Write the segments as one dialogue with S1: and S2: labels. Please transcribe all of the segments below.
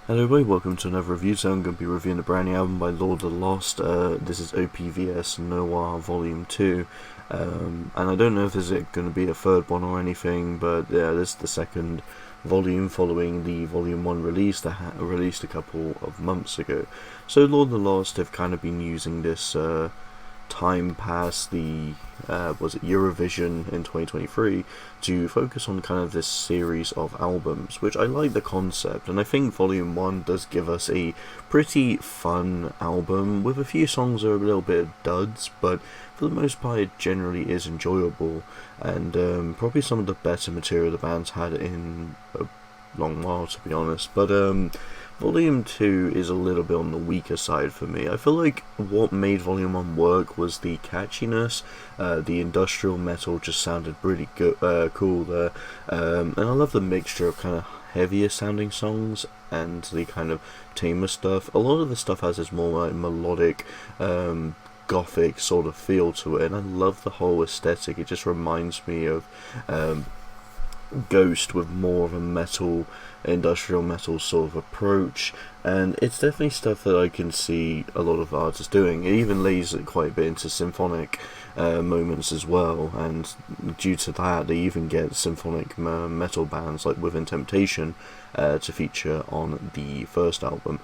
S1: Hello everybody, welcome to another review. So I'm going to be reviewing a brand new album by Lord of the Lost. This is OPVS NOIR Vol.2. And I don't know if this is going to be a third one or anything, but yeah, this is the second volume following the Volume 1 release that released a couple of months ago. So Lord of the Lost have kind of been using this time past the Eurovision in 2023 to focus on kind of this series of albums, which I like the concept, and I think Volume 1 does give us a pretty fun album with a few songs that are a little bit of duds, but for the most part it generally is enjoyable, and probably some of the better material the band's had in a long while, to be honest. But Volume 2 is a little bit on the weaker side for me. I feel like what made Volume 1 work was the catchiness. The industrial metal just sounded really cool there. And I love the mixture of kind of heavier sounding songs and the kind of tamer stuff. A lot of the stuff has this more like melodic, gothic sort of feel to it, and I love the whole aesthetic. It just reminds me of Ghost with more of a metal, industrial metal sort of approach, and it's definitely stuff that I can see a lot of artists doing. It even lays it quite a bit into symphonic moments as well, and due to that they even get symphonic metal bands like Within Temptation to feature on the first album.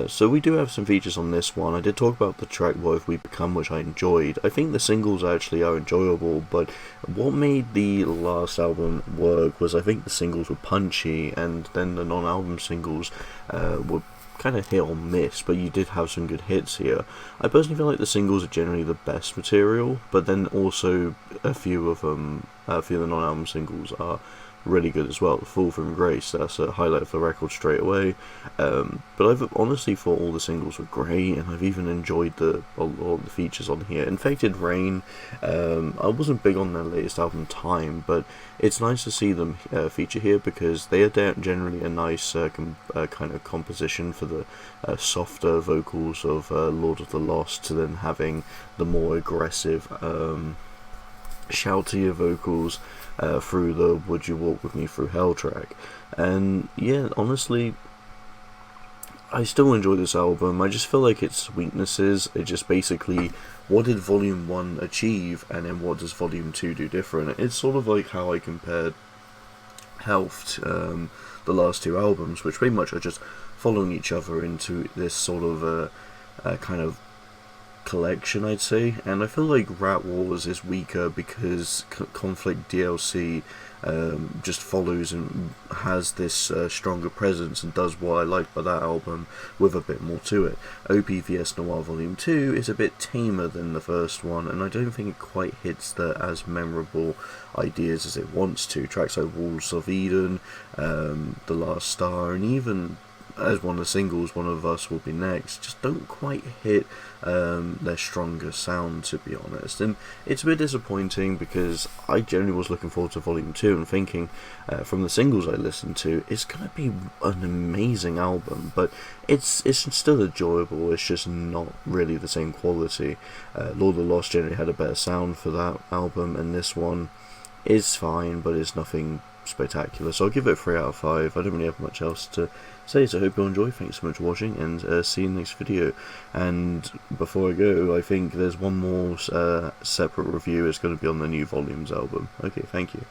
S1: So we do have some features on this one. I did talk about the track What Have We Become, which I enjoyed. I think the singles actually are enjoyable, but what made the last album work was I think the singles were punchy, and then the non-album singles were kind of hit or miss, but you did have some good hits here. I personally feel like the singles are generally the best material, but then also a few of the non-album singles are really good as well. Fall from Grace, that's a highlight of the record straight away. But I've honestly thought all the singles were great, and I've even enjoyed a lot of the features on here. Infected Rain, I wasn't big on their latest album Time, but it's nice to see them feature here because they are generally a nice kind of composition for the softer vocals of Lord of the Lost, to then having the more aggressive shoutier vocals through the Would You Walk With Me Through Hell track. And yeah, honestly, I still enjoy this album. I just feel like its weaknesses are just basically, what did Volume 1 achieve, and then what does Volume 2 do different? It's sort of like how I compared Health to the last two albums, which pretty much are just following each other into this sort of kind of collection, I'd say. And I feel like Rat Wars is weaker because Conflict DLC just follows and has this stronger presence and does what I like by that album with a bit more to it. OPVS NOIR Volume 2 is a bit tamer than the first one, and I don't think it quite hits the as memorable ideas as it wants to. Tracks like Walls of Eden, The Last Star, and even as one of the singles, One of Us Will Be Next, just don't quite hit their stronger sound, to be honest. And it's a bit disappointing because I generally was looking forward to Volume 2 and thinking from the singles I listened to, it's going to be an amazing album, but it's still enjoyable. It's just not really the same quality. Lord of the Lost generally had a better sound for that album, and this one is fine, but it's nothing spectacular. So I'll give it a 3 out of 5. I don't really have much else to say, so I hope you enjoy. Thanks so much for watching, and see you in the next video. And before I go, I think there's one more separate review. It's going to be on the new Volumes album. Okay, thank you.